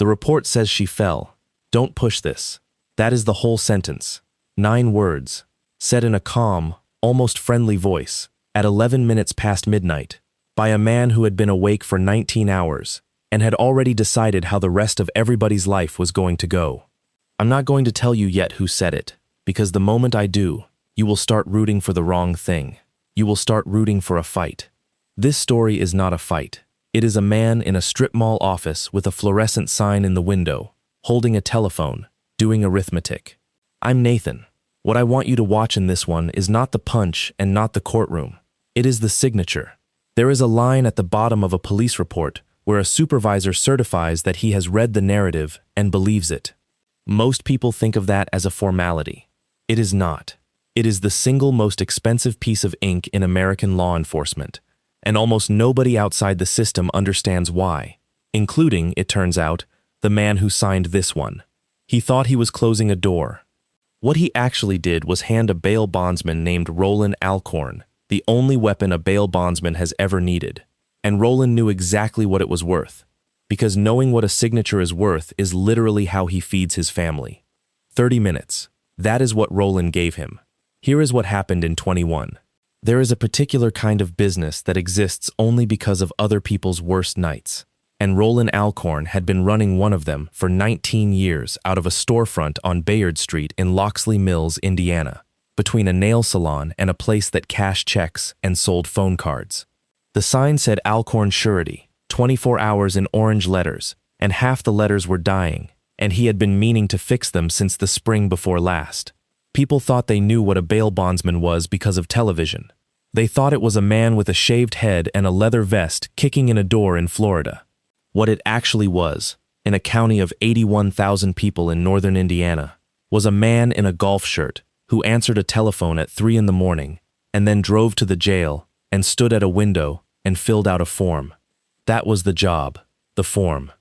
The report says she fell. Don't push this. That is the whole sentence. 9 words, said in a calm, almost friendly voice, at 11 minutes past midnight, by a man who had been awake for 19 hours and had already decided how the rest of everybody's life was going to go. I'm not going to tell you yet who said it, because the moment I do, you will start rooting for the wrong thing. You will start rooting for a fight. This story is not a fight. It is a man in a strip mall office with a fluorescent sign in the window, holding a telephone, doing arithmetic. I'm Nathan. What I want you to watch in this one is not the punch and not the courtroom. It is the signature. There is a line at the bottom of a police report where a supervisor certifies that he has read the narrative and believes it. Most people think of that as a formality. It is not. It is the single most expensive piece of ink in American law enforcement, and almost nobody outside the system understands why, including, it turns out, the man who signed this one. He thought he was closing a door. What he actually did was hand a bail bondsman named Rollin Alcorn, the only weapon a bail bondsman has ever needed. And Rollin knew exactly what it was worth, because knowing what a signature is worth is literally how he feeds his family. 30 minutes. That is what Rollin gave him. Here is what happened in 21. There is a particular kind of business that exists only because of other people's worst nights, and Rollin Alcorn had been running one of them for 19 years out of a storefront on Bayard Street in Loxley Mills, Indiana, between a nail salon and a place that cashed checks and sold phone cards. The sign said Alcorn Surety, 24 hours in orange letters, and half the letters were dying, and he had been meaning to fix them since the spring before last. People thought they knew what a bail bondsman was because of television. They thought it was a man with a shaved head and a leather vest kicking in a door in Florida. What it actually was, in a county of 81,000 people in northern Indiana, was a man in a golf shirt who answered a telephone at 3 in the morning and then drove to the jail and stood at a window and filled out a form. That was the job, the form.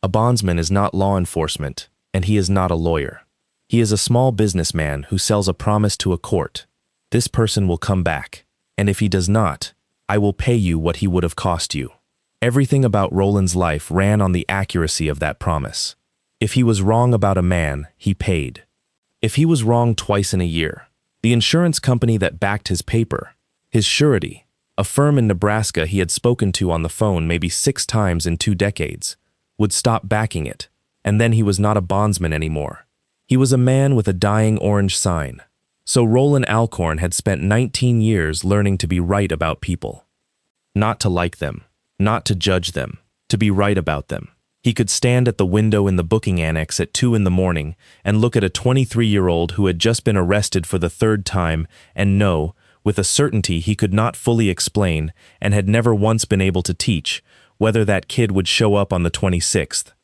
A bondsman is not law enforcement, and he is not a lawyer. He is a small businessman who sells a promise to a court. This person will come back, and if he does not, I will pay you what he would have cost you. Everything about Rollin's life ran on the accuracy of that promise. If he was wrong about a man, he paid. If he was wrong twice in a year, the insurance company that backed his paper, his surety, a firm in Nebraska he had spoken to on the phone maybe 6 times in 2 decades, would stop backing it, and then he was not a bondsman anymore. He was a man with a dying orange sign. So Rollin Alcorn had spent 19 years learning to be right about people. Not to like them, not to judge them, to be right about them. He could stand at the window in the booking annex at 2 in the morning and look at a 23-year-old who had just been arrested for the 3rd time and know, with a certainty he could not fully explain and had never once been able to teach, whether that kid would show up on the 26th.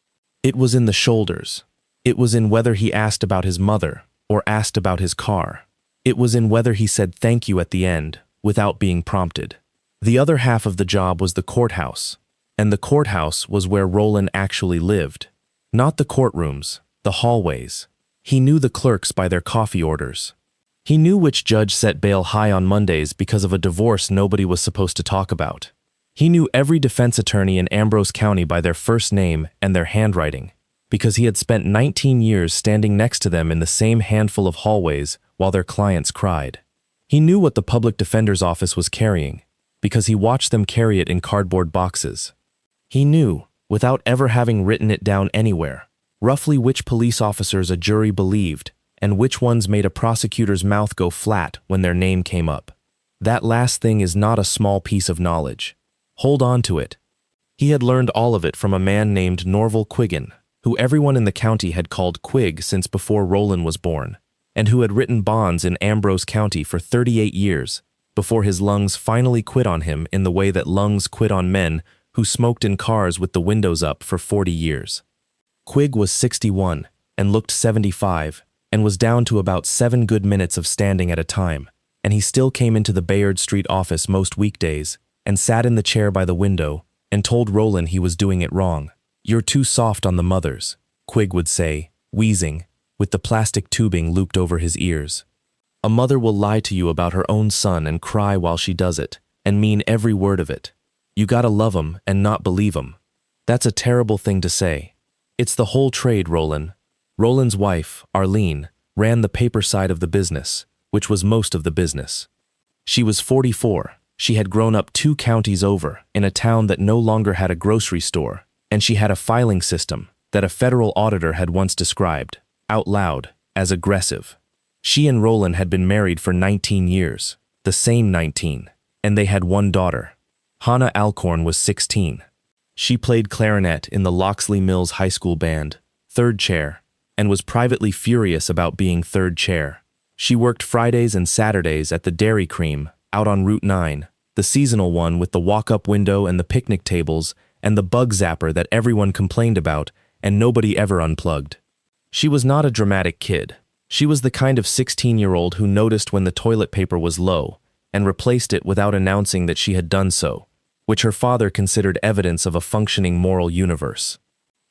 It was in the shoulders. It was in whether he asked about his mother or asked about his car. It was in whether he said thank you at the end without being prompted. The other half of the job was the courthouse, and the courthouse was where Rollin actually lived. Not the courtrooms, the hallways. He knew the clerks by their coffee orders. He knew which judge set bail high on Mondays because of a divorce nobody was supposed to talk about. He knew every defense attorney in Ambrose County by their first name and their handwriting, because he had spent 19 years standing next to them in the same handful of hallways while their clients cried. He knew what the public defender's office was carrying, because he watched them carry it in cardboard boxes. He knew, without ever having written it down anywhere, roughly which police officers a jury believed and which ones made a prosecutor's mouth go flat when their name came up. That last thing is not a small piece of knowledge. Hold on to it. He had learned all of it from a man named Norval Quiggin, who everyone in the county had called Quig since before Rollin was born, and who had written bonds in Ambrose County for 38 years, before his lungs finally quit on him in the way that lungs quit on men who smoked in cars with the windows up for 40 years. Quig was 61 and looked 75 and was down to about 7 good minutes of standing at a time, and he still came into the Bayard Street office most weekdays and sat in the chair by the window and told Rollin he was doing it wrong. "You're too soft on the mothers," Quig would say, wheezing, with the plastic tubing looped over his ears. "A mother will lie to you about her own son and cry while she does it, and mean every word of it. You gotta love 'em and not believe 'em. That's a terrible thing to say. It's the whole trade, Rollin. Rollin's wife, Arlene, ran the paper side of the business, which was most of the business. She was 44. She had grown up 2 counties over, in a town that no longer had a grocery store, and she had a filing system that a federal auditor had once described, out loud, as aggressive. She and Rollin had been married for 19 years, the same 19, and they had 1 daughter. Hannah Alcorn was 16. She played clarinet in the Loxley Mills High School band, 3rd chair, and was privately furious about being 3rd chair. She worked Fridays and Saturdays at the Dairy Cream, out on Route 9, the seasonal one with the walk-up window and the picnic tables and the bug zapper that everyone complained about and nobody ever unplugged. She was not a dramatic kid. She was the kind of 16-year-old who noticed when the toilet paper was low and replaced it without announcing that she had done so, which her father considered evidence of a functioning moral universe.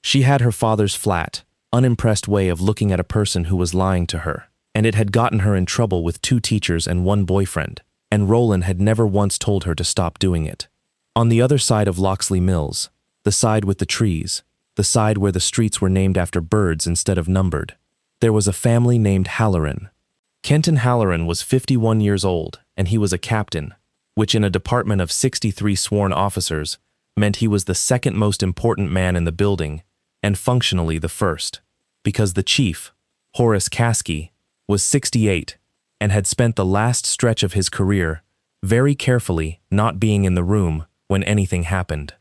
She had her father's flat, unimpressed way of looking at a person who was lying to her, and it had gotten her in trouble with 2 teachers and 1 boyfriend, and Rollin had never once told her to stop doing it. On the other side of Loxley Mills, the side with the trees, the side where the streets were named after birds instead of numbered, there was a family named Halloran. Kenton Halloran was 51 years old, and he was a captain, which in a department of 63 sworn officers meant he was the 2nd most important man in the building, and functionally the 1st, because the chief, Horace Caskey, was 68 and had spent the last stretch of his career very carefully not being in the room when anything happened.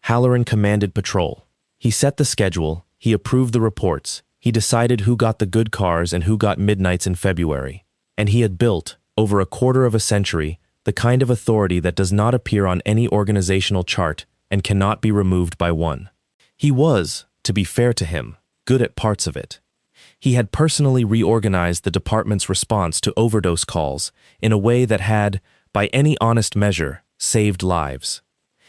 Halloran commanded patrol. He set the schedule, he approved the reports, he decided who got the good cars and who got midnights in February, and he had built, over a quarter of a century, the kind of authority that does not appear on any organizational chart and cannot be removed by one. He was, to be fair to him, good at parts of it. He had personally reorganized the department's response to overdose calls in a way that had, by any honest measure, saved lives.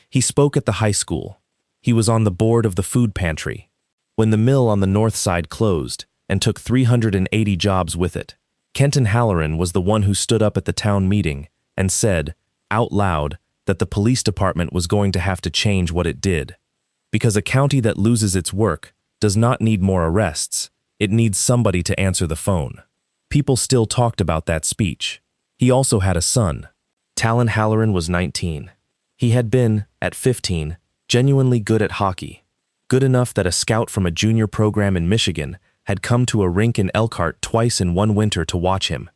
He spoke at the high school. He was on the board of the food pantry. When the mill on the north side closed and took 380 jobs with it, Kenton Halloran was the one who stood up at the town meeting and said, out loud, that the police department was going to have to change what it did. Because a county that loses its work does not need more arrests, it needs somebody to answer the phone. People still talked about that speech. He also had a son. Talon Halloran was 19. He had been, at 15, genuinely good at hockey. Good enough that a scout from a junior program in Michigan had come to a rink in Elkhart twice in one winter to watch him.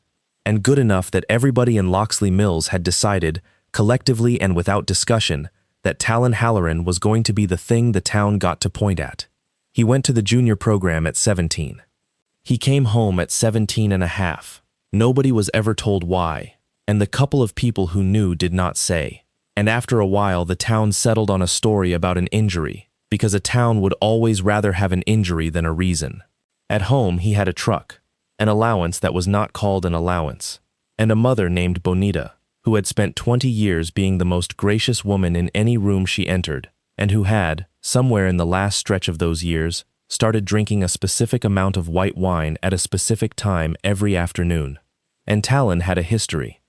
And good enough that everybody in Loxley Mills had decided, collectively and without discussion, that Talon Halloran was going to be the thing the town got to point at. He went to the junior program at 17. He came home at 17 and a half. Nobody was ever told why, and the couple of people who knew did not say. And after a while, the town settled on a story about an injury, because a town would always rather have an injury than a reason. At home, he had a truck, an allowance that was not called an allowance, and a mother named Bonita, who had spent 20 years being the most gracious woman in any room she entered, and who had, somewhere in the last stretch of those years, started drinking a specific amount of white wine at a specific time every afternoon. And Talon had a history.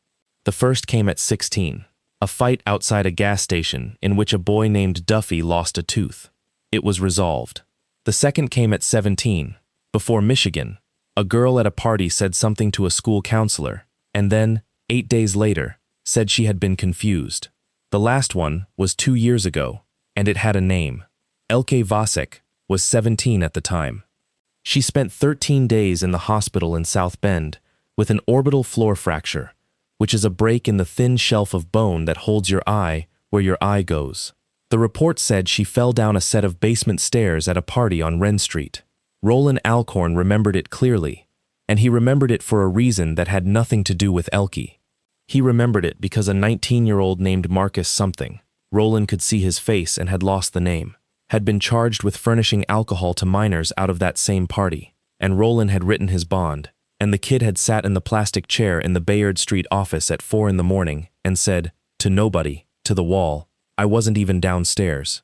The first came at 16, a fight outside a gas station in which a boy named Duffy lost a tooth. It was resolved. The second came at 17, before Michigan. A girl at a party said something to a school counselor, and then, 8 days later, said she had been confused. The last one was 2 years ago, and it had a name. Elke Vasek was 17 at the time. She spent 13 days in the hospital in South Bend with an orbital floor fracture, which is a break in the thin shelf of bone that holds your eye where your eye goes. The report said she fell down a set of basement stairs at a party on Wren Street. Rollin Alcorn remembered it clearly, and he remembered it for a reason that had nothing to do with Elke. He remembered it because a 19-year-old named Marcus something, Rollin could see his face and had lost the name, had been charged with furnishing alcohol to minors out of that same party, and Rollin had written his bond, and the kid had sat in the plastic chair in the Bayard Street office at 4 in the morning and said, to nobody, to the wall, I wasn't even downstairs.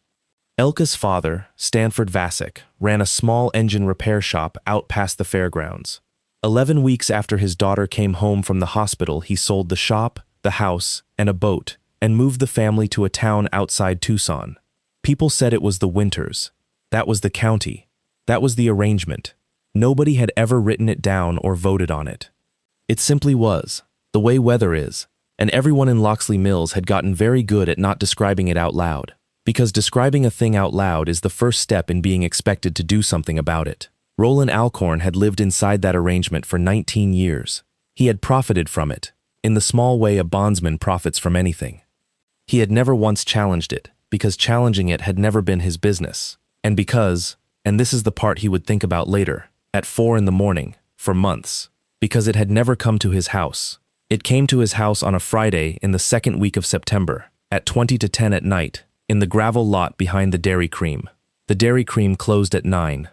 Elke's father, Stanford Vasek, ran a small engine repair shop out past the fairgrounds. 11 weeks after his daughter came home from the hospital, he sold the shop, the house, and a boat, and moved the family to a town outside Tucson. People said it was the Winters. That was the county. That was the arrangement. Nobody had ever written it down or voted on it. It simply was, the way weather is, and everyone in Loxley Mills had gotten very good at not describing it out loud, because describing a thing out loud is the first step in being expected to do something about it. Rollin Alcorn had lived inside that arrangement for 19 years. He had profited from it, in the small way a bondsman profits from anything. He had never once challenged it, because challenging it had never been his business, and because, and this is the part he would think about later, at 4 in the morning, for months, because it had never come to his house. It came to his house on a Friday in the second week of September, at 20 to 10 at night, in the gravel lot behind the Dairy Cream. The Dairy Cream closed at 9.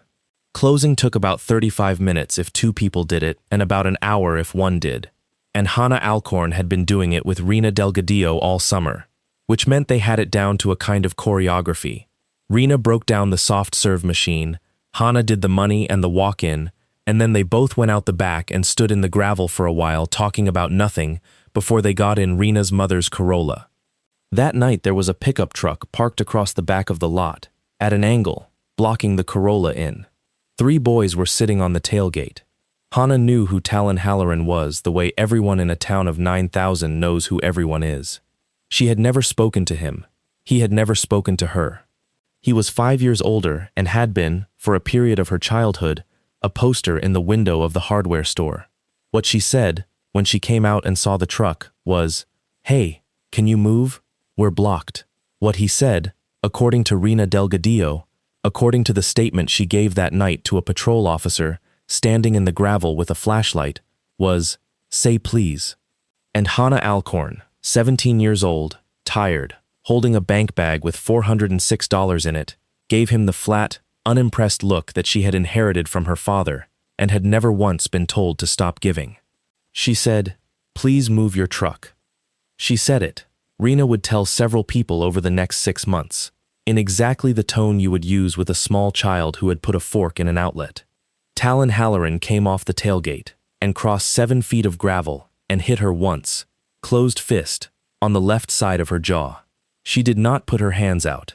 Closing took about 35 minutes if 2 people did it, and about an hour if 1 did. And Hannah Alcorn had been doing it with Rena Delgadillo all summer, which meant they had it down to a kind of choreography. Rena broke down the soft serve machine, Hannah did the money and the walk-in, and then they both went out the back and stood in the gravel for a while talking about nothing before they got in Rena's mother's Corolla. That night there was a pickup truck parked across the back of the lot, at an angle, blocking the Corolla in. 3 boys were sitting on the tailgate. Hannah knew who Talon Halloran was the way everyone in a town of 9,000 knows who everyone is. She had never spoken to him. He had never spoken to her. He was 5 years older and had been, for a period of her childhood, a poster in the window of the hardware store. What she said, when she came out and saw the truck, was, "Hey, can you move? We're blocked." What he said, according to Rena Delgadillo, according to the statement she gave that night to a patrol officer standing in the gravel with a flashlight, was, "Say please." And Hannah Alcorn, 17 years old, tired, holding a bank bag with $406 in it, gave him the flat, unimpressed look that she had inherited from her father and had never once been told to stop giving. She said, "Please move your truck." She said it. Rena would tell several people over the next 6 months, in exactly the tone you would use with a small child who had put a fork in an outlet. Talon Halloran came off the tailgate and crossed 7 feet of gravel and hit her once, closed fist, on the left side of her jaw. She did not put her hands out.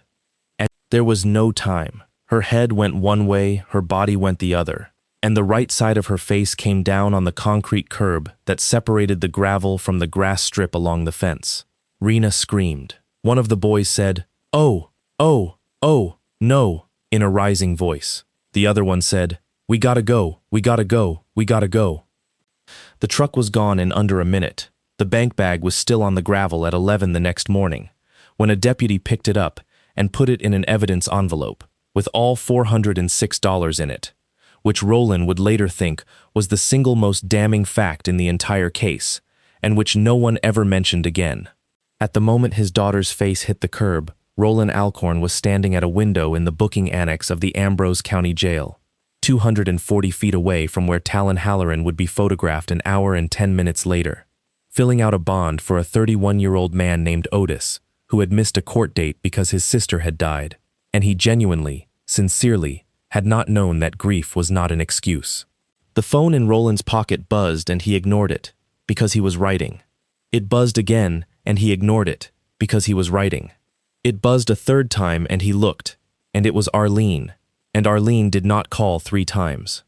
And there was no time. Her head went one way, her body went the other, and the right side of her face came down on the concrete curb that separated the gravel from the grass strip along the fence. Rena screamed. One of the boys said, "Oh, oh, oh, no," in a rising voice. The other one said, "We gotta go, we gotta go, we gotta go." The truck was gone in under a minute. The bank bag was still on the gravel at 11 the next morning, when a deputy picked it up and put it in an evidence envelope, with all $406 in it, which Rollin would later think was the single most damning fact in the entire case, and which no one ever mentioned again. At the moment his daughter's face hit the curb, Rollin Alcorn was standing at a window in the booking annex of the Ambrose County Jail, 240 feet away from where Talon Halloran would be photographed an hour and 10 minutes later, filling out a bond for a 31-year-old man named Otis, who had missed a court date because his sister had died, and he genuinely, sincerely, had not known that grief was not an excuse. The phone in Rollin's pocket buzzed and he ignored it, because he was writing. It buzzed again and he ignored it, because he was writing. It buzzed a 3rd time and he looked, and it was Arlene, and Arlene did not call 3 times.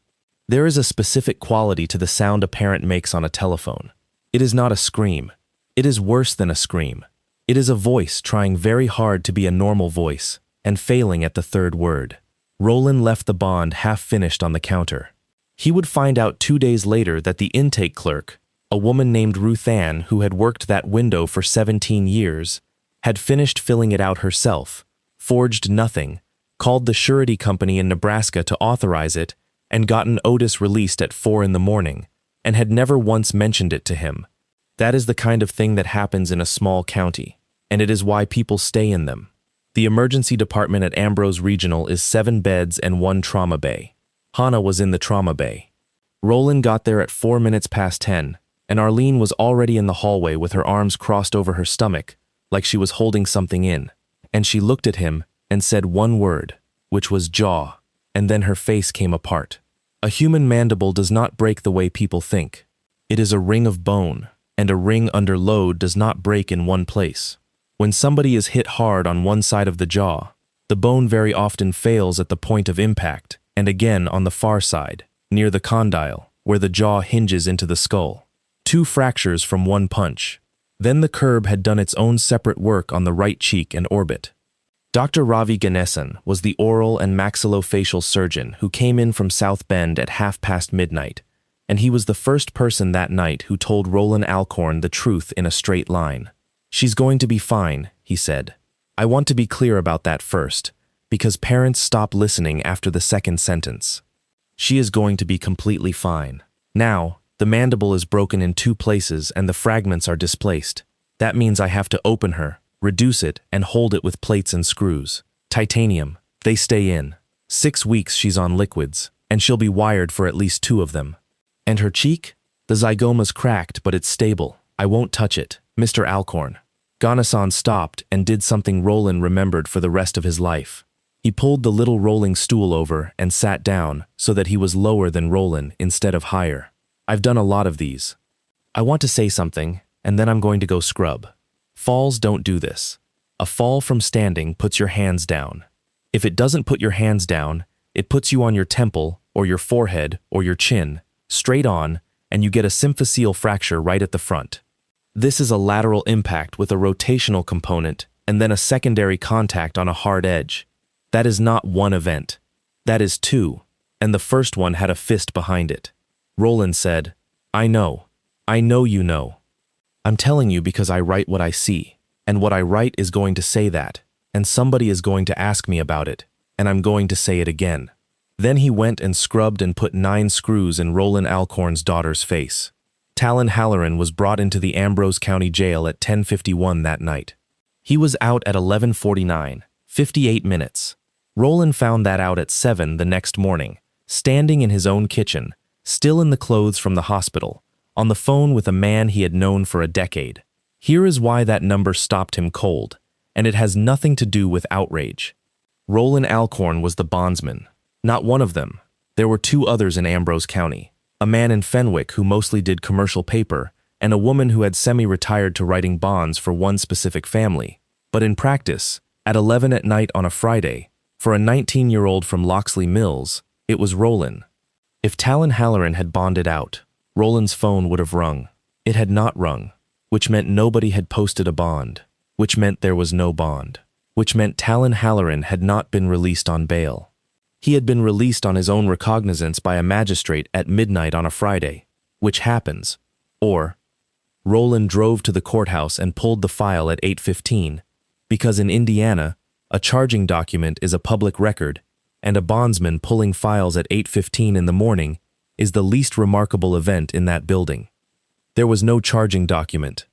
There is a specific quality to the sound a parent makes on a telephone. It is not a scream. It is worse than a scream. It is a voice trying very hard to be a normal voice, and failing at the 3rd word. Rollin left the bond half-finished on the counter. He would find out 2 days later that the intake clerk, a woman named Ruth Ann who had worked that window for 17 years, had finished filling it out herself, forged nothing, called the surety company in Nebraska to authorize it, and gotten Otis released at 4 in the morning, and had never once mentioned it to him. That is the kind of thing that happens in a small county, and it is why people stay in them. The emergency department at Ambrose Regional is 7 beds and 1 trauma bay. Hannah was in the trauma bay. Rollin got there at 4 minutes past 10, and Arlene was already in the hallway with her arms crossed over her stomach, like she was holding something in, and she looked at him and said one word, which was jaw, and then her face came apart. A human mandible does not break the way people think. It is a ring of bone, and a ring under load does not break in one place. When somebody is hit hard on one side of the jaw, the bone very often fails at the point of impact and again on the far side, near the condyle, where the jaw hinges into the skull. 2 fractures from one punch. Then the curb had done its own separate work on the right cheek and orbit. Dr. Ravi Ganesan was the oral and maxillofacial surgeon who came in from South Bend at midnight, and he was the first person that night who told Rollin Alcorn the truth in a straight line. "She's going to be fine," he said. "I want to be clear about that first, because parents stop listening after the second sentence. She is going to be completely fine. Now, the mandible is broken in 2 places and the fragments are displaced. That means I have to open her, reduce it, and hold it with plates and screws. Titanium. They stay in. 6 weeks she's on liquids, and she'll be wired for at least 2 of them. And her cheek? The zygoma's cracked, but it's stable. I won't touch it, Mr. Alcorn." Ganesan stopped and did something Rollin remembered for the rest of his life. He pulled the little rolling stool over and sat down so that he was lower than Rollin instead of higher. "I've done a lot of these. I want to say something, and then I'm going to go scrub. Falls don't do this. A fall from standing puts your hands down. If it doesn't put your hands down, it puts you on your temple or your forehead or your chin, straight on, and you get a symphyseal fracture right at the front. This is a lateral impact with a rotational component and then a secondary contact on a hard edge. That is not one event. That is 2, and the first one had a fist behind it." Rollin said, I know you know. I'm telling you because I write what I see, and what I write is going to say that, and somebody is going to ask me about it, and I'm going to say it again." Then he went and scrubbed and put 9 screws in Rollin Alcorn's daughter's face. Talon Halloran was brought into the Ambrose County Jail at 10:51 that night. He was out at 11:49, 58 minutes. Rollin found that out at 7 the next morning, standing in his own kitchen, still in the clothes from the hospital, on the phone with a man he had known for a decade. Here is why that number stopped him cold, and it has nothing to do with outrage. Rollin Alcorn was the bondsman. Not one of them. There were 2 others in Ambrose County, a man in Fenwick who mostly did commercial paper, and a woman who had semi-retired to writing bonds for one specific family. But in practice, at 11 at night on a Friday, for a 19-year-old from Loxley Mills, it was Rollin. If Talon Halloran had bonded out, Rollin's phone would have rung. It had not rung, which meant nobody had posted a bond, which meant there was no bond, which meant Talon Halloran had not been released on bail. He had been released on his own recognizance by a magistrate at midnight on a Friday, which happens. Or, Rollin drove to the courthouse and pulled the file at 8:15, because in Indiana, a charging document is a public record, and a bondsman pulling files at 8:15 in the morning is the least remarkable event in that building. There was no charging document.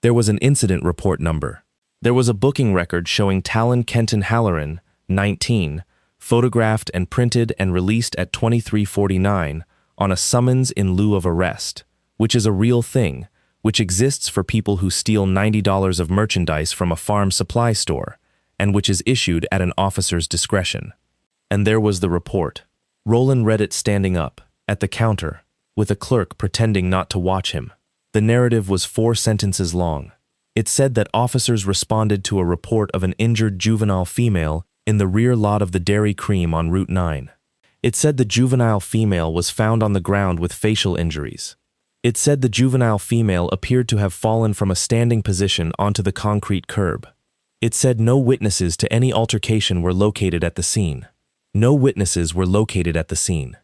There was an incident report number. There was a booking record showing Talon Kenton Halloran, 19, photographed and printed and released at 23:49 on a summons in lieu of arrest, which is a real thing, which exists for people who steal $90 of merchandise from a farm supply store, and which is issued at an officer's discretion. And there was the report. Rollin read it standing up, at the counter, with a clerk pretending not to watch him. The narrative was 4 sentences long. It said that officers responded to a report of an injured juvenile female in the rear lot of the Dairy Cream on Route 9. It said the juvenile female was found on the ground with facial injuries. It said the juvenile female appeared to have fallen from a standing position onto the concrete curb. It said no witnesses to any altercation were located at the scene. No witnesses were located at the scene.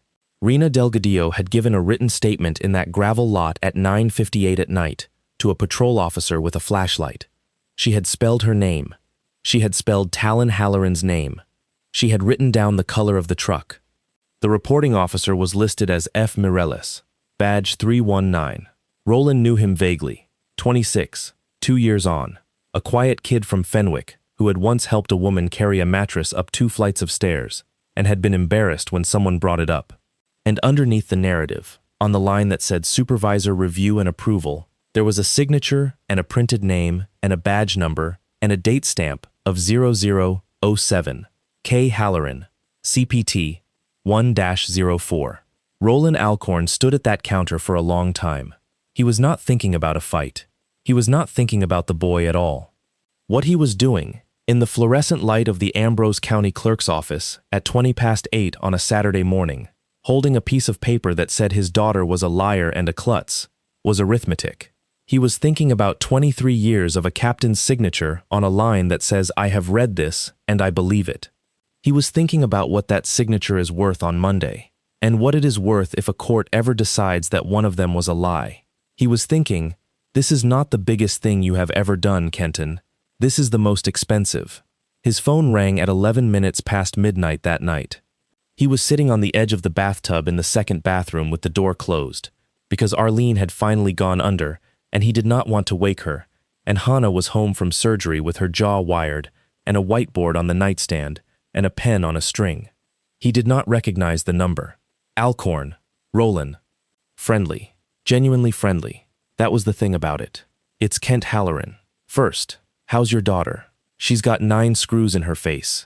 Rena Delgadillo had given a written statement in that gravel lot at 9:58 at night to a patrol officer with a flashlight. She had spelled her name. She had spelled Talon Halloran's name. She had written down the color of the truck. The reporting officer was listed as F. Mireles, badge 319. Rollin knew him vaguely. 26, 2 years on. A quiet kid from Fenwick who had once helped a woman carry a mattress up 2 flights of stairs and had been embarrassed when someone brought it up. And underneath the narrative, on the line that said Supervisor Review and Approval, there was a signature and a printed name and a badge number and a date stamp of 0007, K. Halloran, CPT 1-04. Rollin Alcorn stood at that counter for a long time. He was not thinking about a fight. He was not thinking about the boy at all. What he was doing, In the fluorescent light of the Ambrose County clerk's office at 8:20 on a Saturday morning, holding a piece of paper that said his daughter was a liar and a klutz, was arithmetic. He was thinking about 23 years of a captain's signature on a line that says, "I have read this and I believe it." He was thinking about what that signature is worth on Monday, and what it is worth if a court ever decides that one of them was a lie. He was thinking, this is not the biggest thing you have ever done, Kenton. This is the most expensive. His phone rang at 11 minutes past midnight that night. He was sitting on the edge of the bathtub in the second bathroom with the door closed, because Arlene had finally gone under, and he did not want to wake her, and Hannah was home from surgery with her jaw wired, and a whiteboard on the nightstand, and a pen on a string. He did not recognize the number. Alcorn. Rollin. Friendly. Genuinely friendly. That was the thing about it. It's Kent Halloran. First, how's your daughter? She's got 9 screws in her face.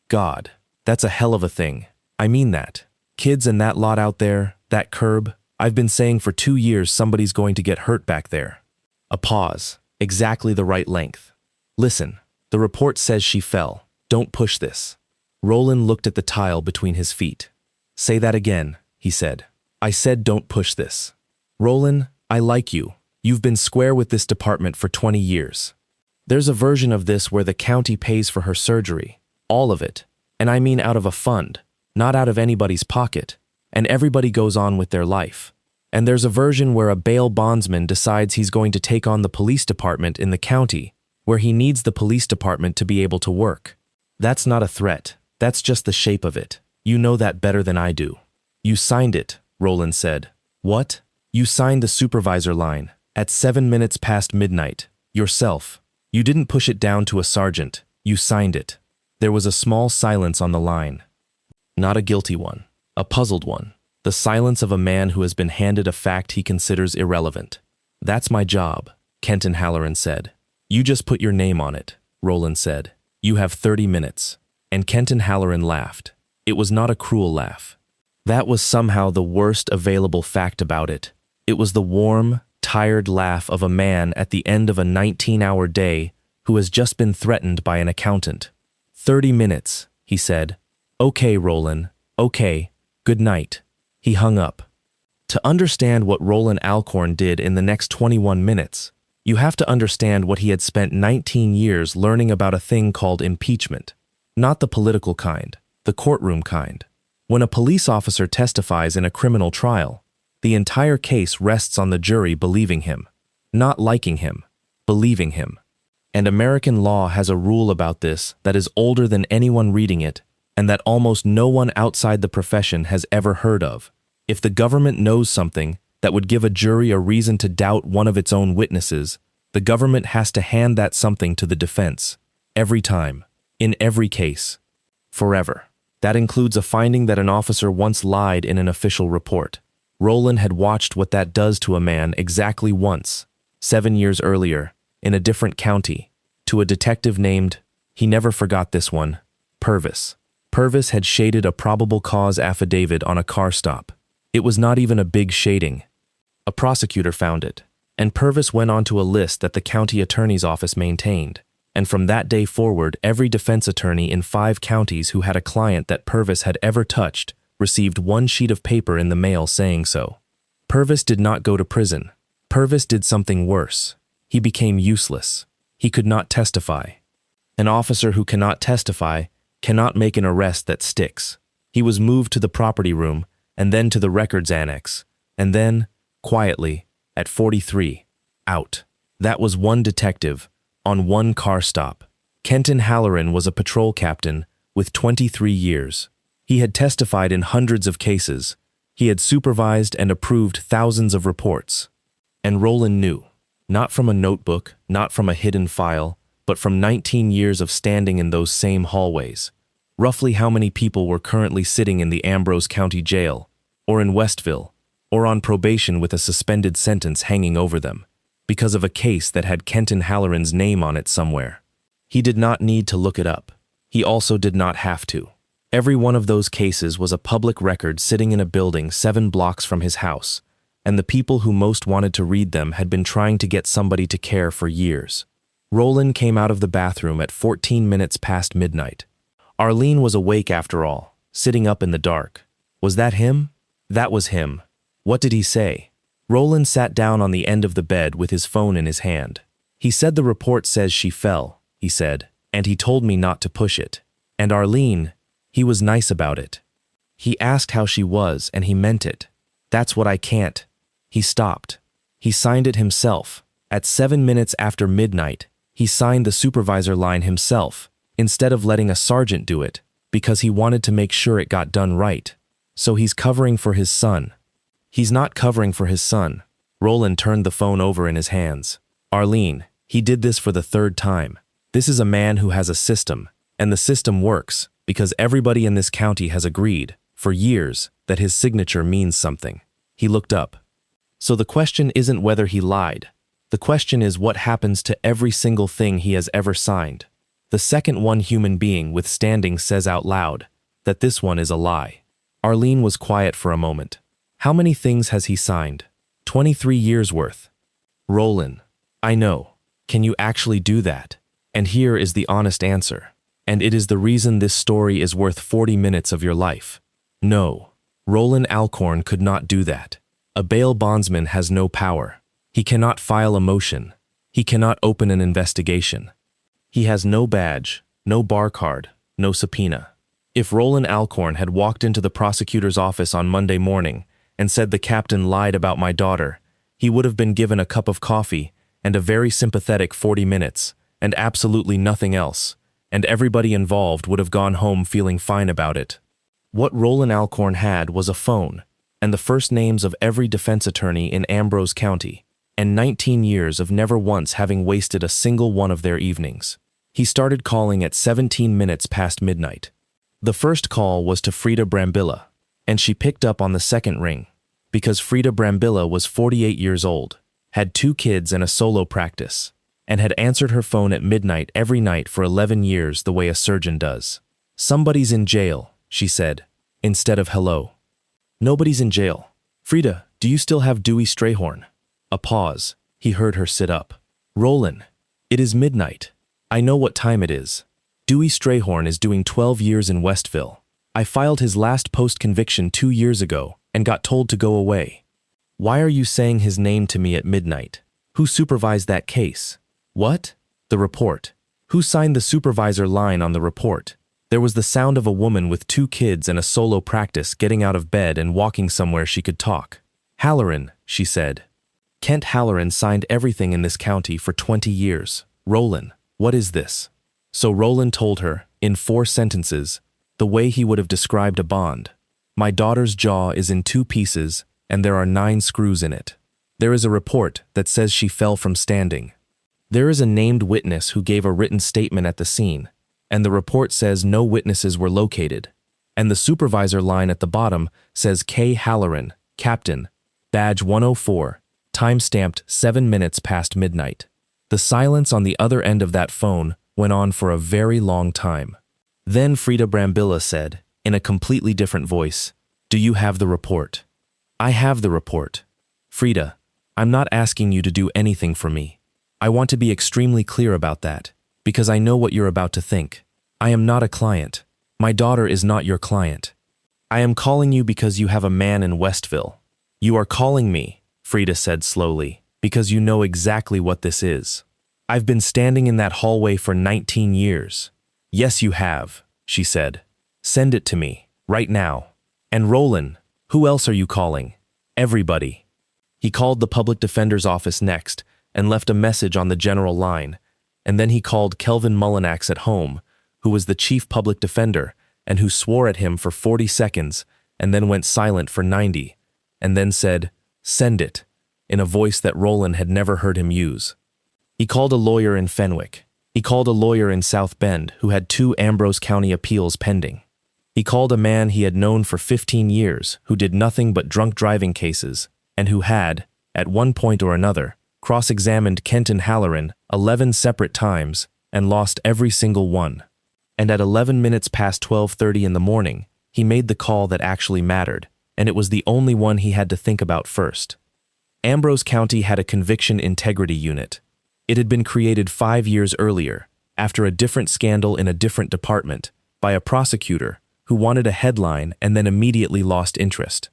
God. That's a hell of a thing. I mean that. Kids and that lot out there, that curb, I've been saying for 2 years somebody's going to get hurt back there. A pause. Exactly the right length. Listen, the report says she fell. Don't push this. Rollin looked at the tile between his feet. Say that again, he said. I said don't push this. Rollin, I like you. You've been square with this department for 20 years. There's a version of this where the county pays for her surgery. All of it. And I mean out of a fund, not out of anybody's pocket. And everybody goes on with their life. And there's a version where a bail bondsman decides he's going to take on the police department in the county, where he needs the police department to be able to work. That's not a threat. That's just the shape of it. You know that better than I do. You signed it, Rollin said. What? You signed the supervisor line, at 7 minutes past midnight, yourself. You didn't push it down to a sergeant. You signed it. There was a small silence on the line. Not a guilty one. A puzzled one. The silence of a man who has been handed a fact he considers irrelevant. That's my job, Kenton Halloran said. You just put your name on it, Rollin said. You have 30 minutes. And Kenton Halloran laughed. It was not a cruel laugh. That was somehow the worst available fact about it. It was the warm, tired laugh of a man at the end of a 19-hour day who has just been threatened by an accountant. 30 minutes, he said. Okay, Rollin. Okay. Good night. He hung up. To understand what Rollin Alcorn did in the next 21 minutes, you have to understand what he had spent 19 years learning about a thing called impeachment. Not the political kind, the courtroom kind. When a police officer testifies in a criminal trial, the entire case rests on the jury believing him. Not liking him, believing him. And American law has a rule about this that is older than anyone reading it, and that almost no one outside the profession has ever heard of. If the government knows something that would give a jury a reason to doubt one of its own witnesses, the government has to hand that something to the defense. Every time. In every case. Forever. That includes a finding that an officer once lied in an official report. Rollin had watched what that does to a man exactly once, 7 years earlier, in a different county, to a detective named, he never forgot this one, Purvis. Purvis had shaded a probable cause affidavit on a car stop. It was not even a big shading. A prosecutor found it, and Purvis went onto a list that the county attorney's office maintained, and from that day forward, every defense attorney in 5 counties who had a client that Purvis had ever touched received 1 sheet of paper in the mail saying so. Purvis did not go to prison. Purvis did something worse. He became useless. He could not testify. An officer who cannot testify cannot make an arrest that sticks. He was moved to the property room, and then to the records annex, and then, quietly, at 43, out. That was 1 detective, on 1 car stop. Kenton Halloran was a patrol captain with 23 years. He had testified in hundreds of cases. He had supervised and approved thousands of reports. And Rollin knew, not from a notebook, not from a hidden file, but from 19 years of standing in those same hallways. Roughly how many people were currently sitting in the Ambrose County Jail, or in Westville, or on probation with a suspended sentence hanging over them, because of a case that had Kenton Halloran's name on it somewhere. He did not need to look it up. He also did not have to. Every one of those cases was a public record sitting in a building 7 blocks from his house, and the people who most wanted to read them had been trying to get somebody to care for years. Rollin came out of the bathroom at 14 minutes past midnight. Arlene was awake after all, sitting up in the dark. Was that him? That was him. What did he say? Rollin sat down on the end of the bed with his phone in his hand. He said the report says she fell, he said, and he told me not to push it. And Arlene, he was nice about it. He asked how she was and he meant it. That's what I can't. He stopped. He signed it himself. At 7 minutes after midnight, he signed the supervisor line himself, instead of letting a sergeant do it, because he wanted to make sure it got done right. So he's covering for his son. He's not covering for his son. Rollin turned the phone over in his hands. Arlene, he did this for the third time. This is a man who has a system, and the system works because everybody in this county has agreed, for years, that his signature means something. He looked up. So the question isn't whether he lied. The question is what happens to every single thing he has ever signed. The second one human being with standing says out loud that this one is a lie. Arlene was quiet for a moment. How many things has he signed? 23 years worth. Rollin, I know. Can you actually do that? And here is the honest answer. And it is the reason this story is worth 40 minutes of your life. No. Rollin Alcorn could not do that. A bail bondsman has no power. He cannot file a motion. He cannot open an investigation. He has no badge, no bar card, no subpoena. If Rollin Alcorn had walked into the prosecutor's office on Monday morning and said the captain lied about my daughter, he would have been given a cup of coffee and a very sympathetic 40 minutes and absolutely nothing else, and everybody involved would have gone home feeling fine about it. What Rollin Alcorn had was a phone and the first names of every defense attorney in Ambrose County, and 19 years of never once having wasted a single one of their evenings. He started calling at 17 minutes past midnight. The first call was to Frida Brambilla, and she picked up on the second ring, because Frida Brambilla was 48 years old, had 2 kids and a solo practice, and had answered her phone at midnight every night for 11 years the way a surgeon does. Somebody's in jail, she said, instead of hello. Nobody's in jail. Frida, do you still have Dewey Strayhorn? A pause. He heard her sit up. Rollin, it is midnight. I know what time it is. Dewey Strayhorn is doing 12 years in Westville. I filed his last post-conviction 2 years ago and got told to go away. Why are you saying his name to me at midnight? Who supervised that case? What? The report. Who signed the supervisor line on the report? There was the sound of a woman with 2 kids and a solo practice getting out of bed and walking somewhere she could talk. Halloran, she said. Kent Halloran signed everything in this county for 20 years. Rollin, what is this? So Rollin told her, in 4 sentences, the way he would have described a bond. My daughter's jaw is in 2 pieces, and there are 9 screws in it. There is a report that says she fell from standing. There is a named witness who gave a written statement at the scene, and the report says no witnesses were located. And the supervisor line at the bottom says K. Halloran, Captain, Badge 104, time-stamped 7 minutes past midnight. The silence on the other end of that phone went on for a very long time. Then Frida Brambilla said, in a completely different voice, Do you have the report? I have the report. Frida, I'm not asking you to do anything for me. I want to be extremely clear about that, because I know what you're about to think. I am not a client. My daughter is not your client. I am calling you because you have a man in Westville. You are calling me, Frida said slowly, because you know exactly what this is. I've been standing in that hallway for 19 years. Yes, you have, she said. Send it to me, right now. And Rollin, who else are you calling? Everybody. He called the public defender's office next and left a message on the general line, and then he called Kelvin Mullinax at home, who was the chief public defender and who swore at him for 40 seconds and then went silent for 90, and then said, Send it, in a voice that Rollin had never heard him use. He called a lawyer in Fenwick. He called a lawyer in South Bend who had 2 Ambrose County appeals pending. He called a man he had known for 15 years who did nothing but drunk driving cases and who had, at one point or another, cross-examined Kenton Halloran 11 separate times and lost every single one. And at 11 minutes past 12:30 in the morning, he made the call that actually mattered, and it was the only one he had to think about first. Ambrose County had a conviction integrity unit. It had been created 5 years earlier, after a different scandal in a different department, by a prosecutor who wanted a headline and then immediately lost interest.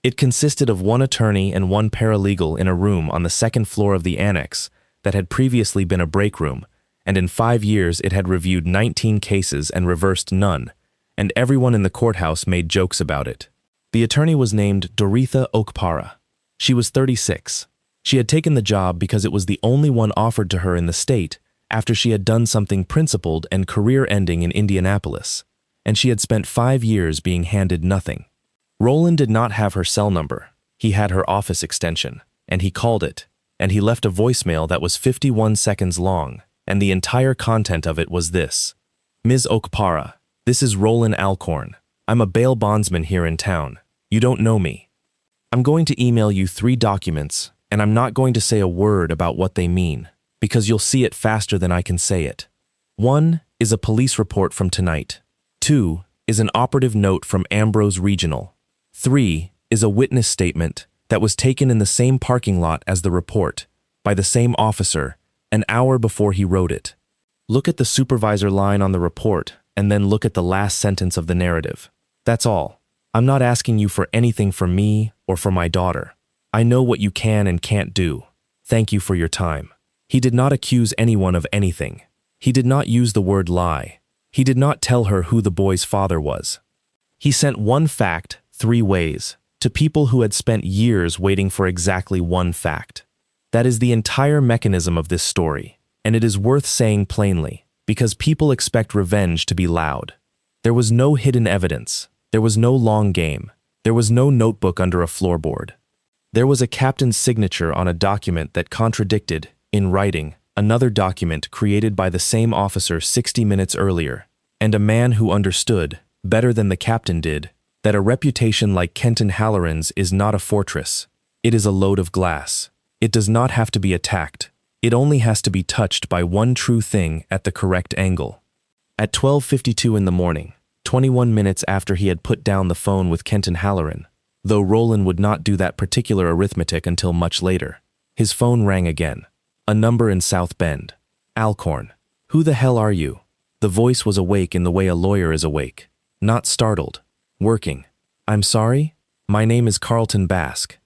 It consisted of one attorney and one paralegal in a room on the second floor of the annex that had previously been a break room, and in 5 years it had reviewed 19 cases and reversed none, and everyone in the courthouse made jokes about it. The attorney was named Doretha Okpara. She was 36. She had taken the job because it was the only one offered to her in the state after she had done something principled and career-ending in Indianapolis, and she had spent 5 years being handed nothing. Rollin did not have her cell number. He had her office extension, and he called it, and he left a voicemail that was 51 seconds long, and the entire content of it was this. Ms. Okpara, this is Rollin Alcorn. I'm a bail bondsman here in town. You don't know me. I'm going to email you 3 documents, and I'm not going to say a word about what they mean, because you'll see it faster than I can say it. 1 is a police report from tonight. 2 is an operative note from Ambrose Regional. 3 is a witness statement that was taken in the same parking lot as the report, by the same officer, an hour before he wrote it. Look at the supervisor line on the report, and then look at the last sentence of the narrative. That's all. I'm not asking you for anything for me or for my daughter. I know what you can and can't do. Thank you for your time. He did not accuse anyone of anything. He did not use the word lie. He did not tell her who the boy's father was. He sent one fact 3 ways to people who had spent years waiting for exactly one fact. That is the entire mechanism of this story, and it is worth saying plainly, because people expect revenge to be loud. There was no hidden evidence. There was no long game. There was no notebook under a floorboard. There was a captain's signature on a document that contradicted, in writing, another document created by the same officer 60 minutes earlier, and a man who understood, better than the captain did, that a reputation like Kenton Halloran's is not a fortress. It is a load of glass. It does not have to be attacked. It only has to be touched by one true thing at the correct angle. At 12:52 in the morning, 21 minutes after he had put down the phone with Kenton Halloran, though Rollin would not do that particular arithmetic until much later, his phone rang again. A number in South Bend. Alcorn. Who the hell are you? The voice was awake in the way a lawyer is awake. Not startled. Working. I'm sorry? My name is Carlton Basque.